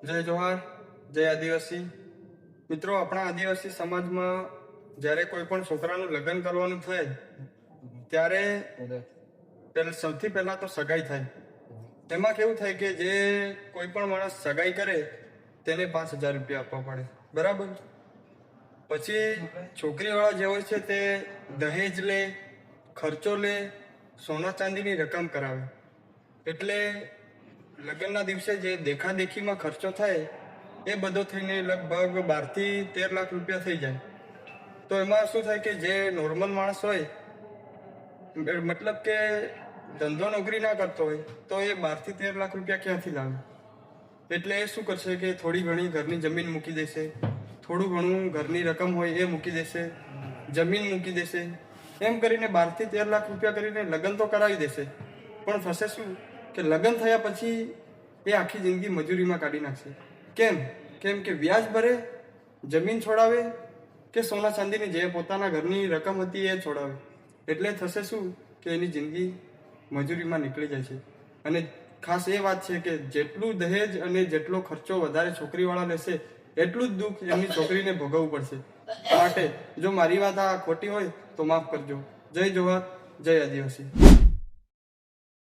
જય જોહાર, જય આદિવાસી મિત્રો. આપણા આદિવાસી સમાજમાં જ્યારે કોઈ પણ છોકરાનું લગ્ન કરવાનું થાય ત્યારે સૌથી પહેલા તો સગાઈ થાય. એમાં કેવું થાય કે જે કોઈ પણ માણસ સગાઈ કરે તેને 5,000 રૂપિયા આપવા પડે, બરાબર. પછી છોકરીવાળા જે હોય છે તે દહેજ લે, ખર્ચો લે, સોના ચાંદીની રકમ કરાવે. એટલે લગ્નના દિવસે જે દેખાદેખીમાં ખર્ચો થાય એ બધો થઈને લગભગ 12 થી 13 લાખ રૂપિયા થઈ જાય. તો એમાં શું થાય કે જે નોર્મલ માણસ હોય, મતલબ કે ધંધો નોકરી ના કરતો હોય, તો એ 12 થી 13 લાખ રૂપિયા ક્યાંથી લાવે? એટલે એ શું કરશે કે થોડી ઘણી ઘરની જમીન મૂકી દેશે, થોડું ઘણું ઘરની રકમ હોય એ મૂકી દેશે, જમીન મૂકી દેશે. એમ કરીને 12 થી 13 લાખ રૂપિયા કરીને લગ્ન તો કરાવી દેશે. પણ થશે શું કે લગ્ન થયા પછી એ આખી જિંદગી મજૂરીમાં કાઢી નાખશે. કેમ કે વ્યાજ ભરે, જમીન છોડાવે કે સોના ચાંદીની જે પોતાના ઘરની રકમ હતી એ છોડાવે. એટલે થશે શું કે એની જિંદગી મજૂરીમાં નીકળી જાય છે. અને ખાસ એ વાત છે કે જેટલું દહેજ અને જેટલો ખર્ચો વધારે છોકરીવાળા લેશે એટલું જ દુઃખ એમની છોકરીને ભોગવવું પડશે. માટે જો મારી વાત આ ખોટી હોય તો માફ કરજો. જય જોહાર, જય આદિવાસી.